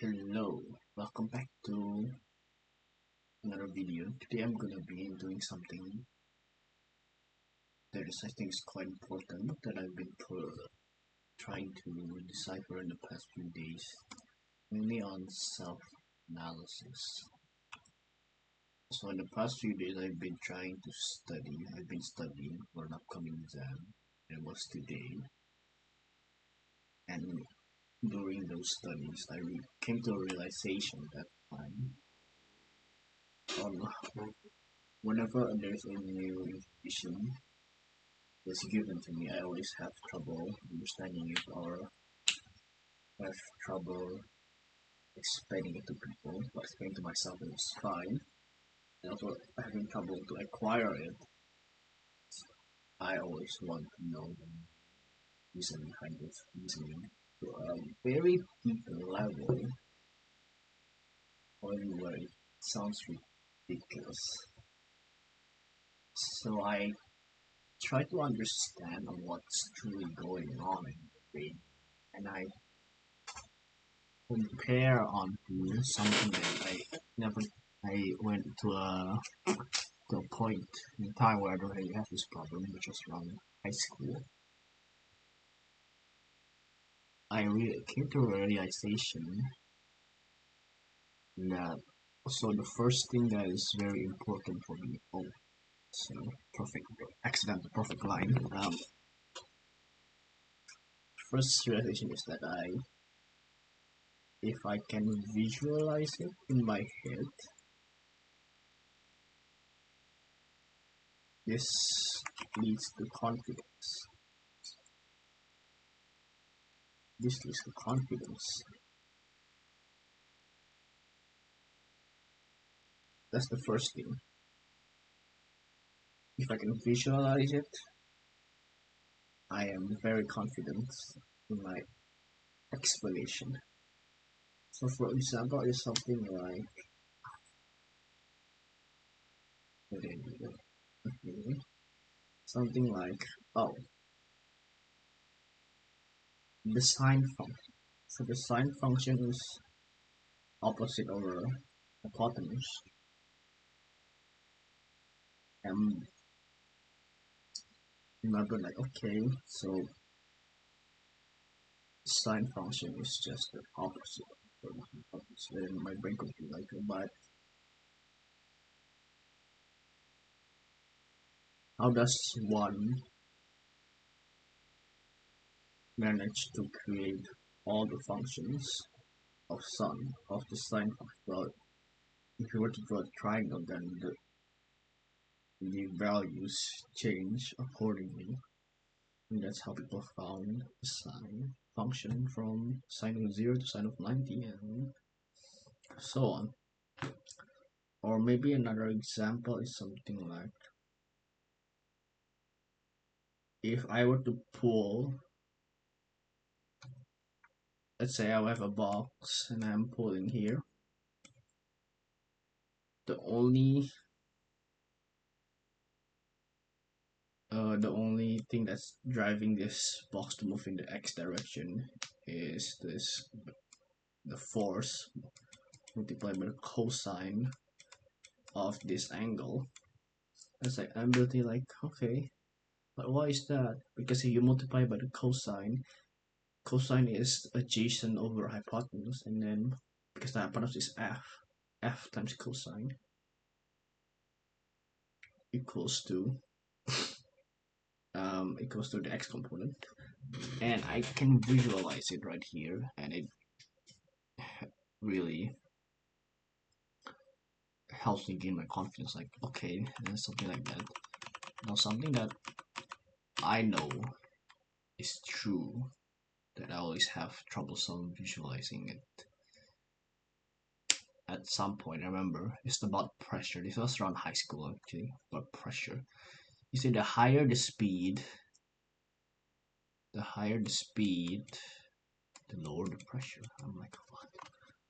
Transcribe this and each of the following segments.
Hello, welcome back to another video. Today I'm gonna be doing something that I think is quite important that I've been trying to decipher in the past few days, mainly on self-analysis. So in the past few days I've been trying to study. I've been studying for an upcoming exam. It was today, and during those studies came to a realization that whenever there's a new information that's given to me, I always have trouble understanding it or have trouble explaining it to people, but explaining to myself it was fine. And also having trouble to acquire it. I always want to know the reason behind this reasoning to a very deep level, only where it sounds ridiculous. So I try to understand on what's truly going on in the brain, and I compare onto something that I went to a point in time where I don't really have this problem, which was around high school. I really came to a realization that the first thing that is very important for me. Oh, so perfect, accidental perfect line. First realization is that if I can visualize it in my head, this leads to confidence. This leads to confidence. That's the first thing. If I can visualize it, I am very confident in my explanation. So for example, it's something like something like oh, the sine function. So the sine function is opposite over hypotenuse, and remember like okay, so sine function is just the opposite of the hypotenuse. Then my brain could be like, but how does one manage to create all the functions of the sine function? Well, if you were to draw a triangle, then the values change accordingly. And that's how people found the sine function from sine of 0 to sine of 90 and so on. Or maybe another example is something like if I were to pull, let's say I have a box and I'm pulling here, the only thing that's driving this box to move in the x direction is the force multiplied by the cosine of this angle. It's like I'm really like okay, but why is that? Because if you multiply by the cosine is adjacent over hypotenuse, and then because the hypotenuse is f times cosine equals to the x component, and I can visualize it right here, and it really helps me gain my confidence. Like okay, something like that. Now something that I know is true that I always have troublesome visualizing it at some point. I remember it's about pressure. This was around high school actually, about pressure. You see, the higher the speed, the lower the pressure. I'm like, what?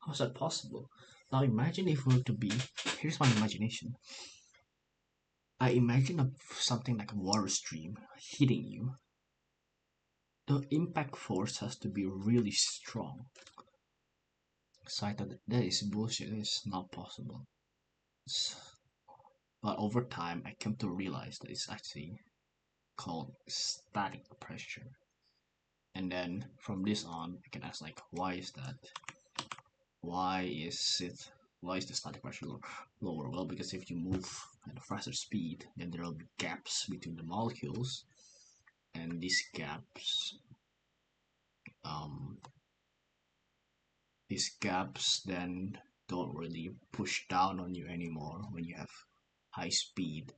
How's that possible? Now imagine if we were to be. Here's my imagination. I imagine something like a water stream hitting you. The impact force has to be really strong. So I thought that is bullshit. It's not possible. S- But over time, I came to realize that it's actually called static pressure. And then from this on, I can ask like, why is that? Why is it? Why is the static pressure lower? Well, because if you move at a faster speed, then there will be gaps between the molecules, and um, these gaps then don't really push down on you anymore when you have high speed,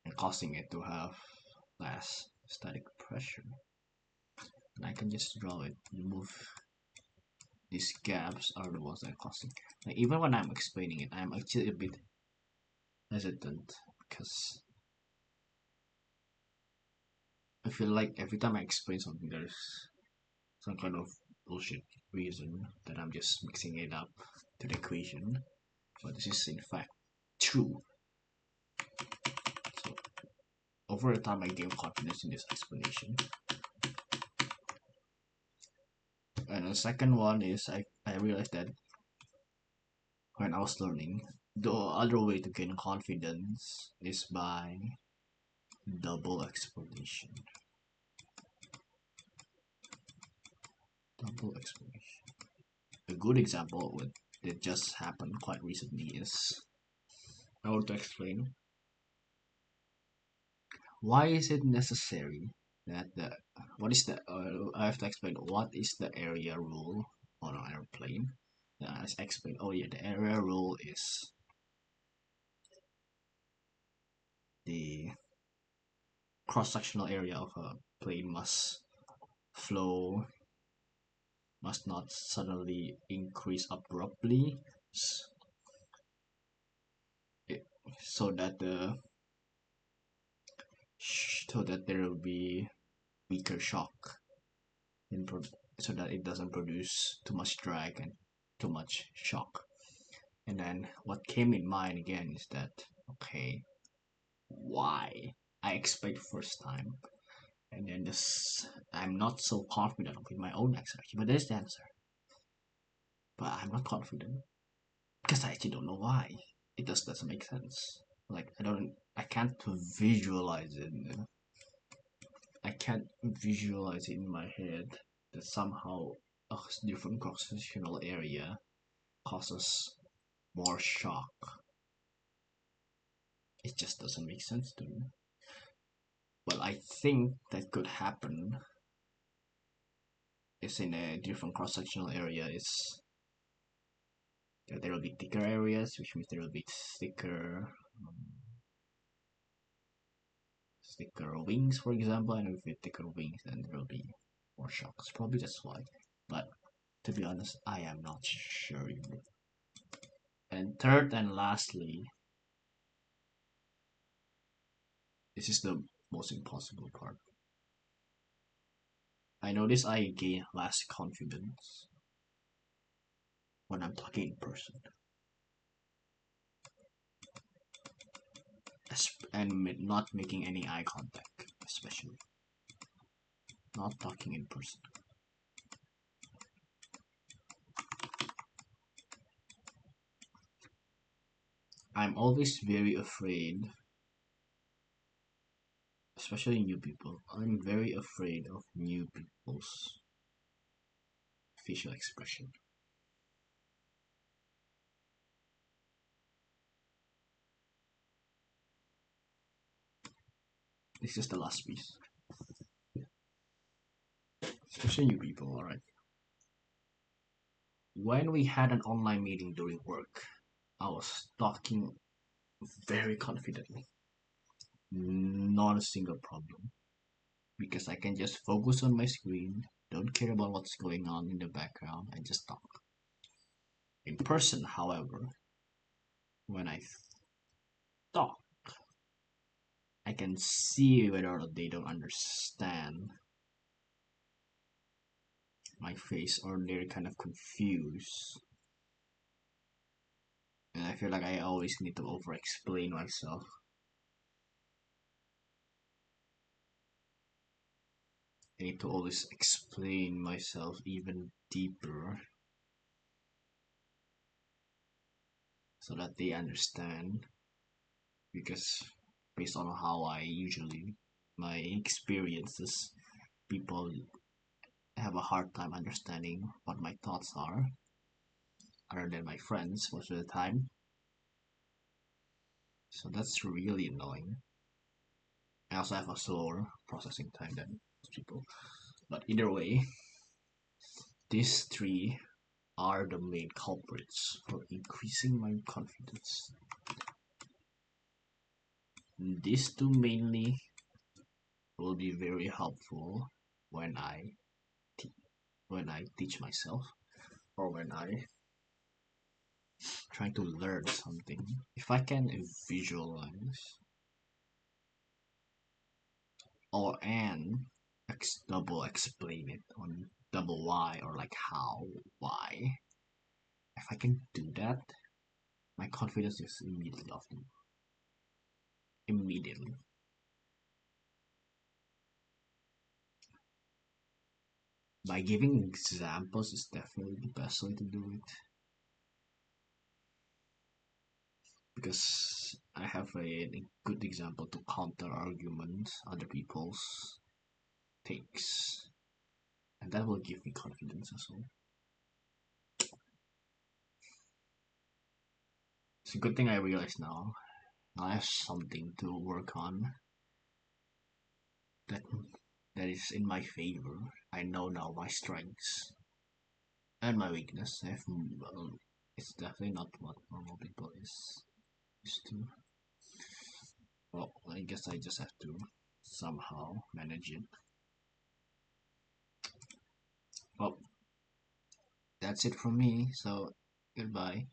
and causing it to have less static pressure. And I can just draw it. Remove these gaps are the ones that are causing. Like, even when I'm explaining it, I'm actually a bit hesitant because I feel like every time I explain something, there's some kind of bullshit reason that I'm just mixing it up to the equation. But this is in fact true. So over time, I gain confidence in this explanation. And the second one is I realized that when I was learning, the other way to gain confidence is by double explanation. Double explanation. A good example that just happened quite recently is I want to explain why is it necessary that the what is the I have to explain what is the area rule on an airplane. I explain. Oh yeah, the area rule is the cross-sectional area of a plane flow must not suddenly increase abruptly, so that there will be weaker shock so that it doesn't produce too much drag and too much shock. And then what came in mind again is that, okay, why? I explained first time, and then this I'm not so confident with my own answer. But there's the answer. But I'm not confident because I actually don't know why. It just doesn't make sense. Like I can't visualize it. I can't visualize it in my head that somehow a different cross-sectional area causes more shock. It just doesn't make sense to me. Well, I think that could happen is in a different cross-sectional area is there will be thicker areas, which means there will be thicker wings, for example, and with thicker wings, then there will be more shocks. Probably that's why. But to be honest, I am not sure. And third and lastly, this is the most impossible part. I notice I gain less confidence when I'm talking in person, and not making any eye contact, especially not talking in person. I'm always very afraid, especially new people. I'm very afraid of new people's facial expression. This is the last piece. Especially new people, alright. When we had an online meeting during work, I was talking very confidently. Not a single problem. Because I can just focus on my screen, don't care about what's going on in the background, and just talk. In person, however, when I talk, I can see whether they don't understand my face or they're kind of confused. And I feel like I always need to over explain myself. I need to always explain myself even deeper so that they understand. Because based on how I usually, my experiences, people have a hard time understanding what my thoughts are, other than my friends most of the time. So that's really annoying. I also have a slower processing time than most people. But either way, these three are the main culprits for increasing my confidence. These two mainly will be very helpful when when I teach myself, or when I try to learn something. If I can visualize or double explain it on double why, or like how, why. If I can do that, my confidence is immediately off. Immediately. By giving examples is definitely the best way to do it, because I have a good example to counter argument other people's takes, and that will give me confidence as well. It's a good thing I realize now. I have something to work on that that is in my favor. I know now my strengths and my weakness. It's definitely not what normal people is used to. Well, I guess I just have to somehow manage it. Well, that's it from me. So goodbye.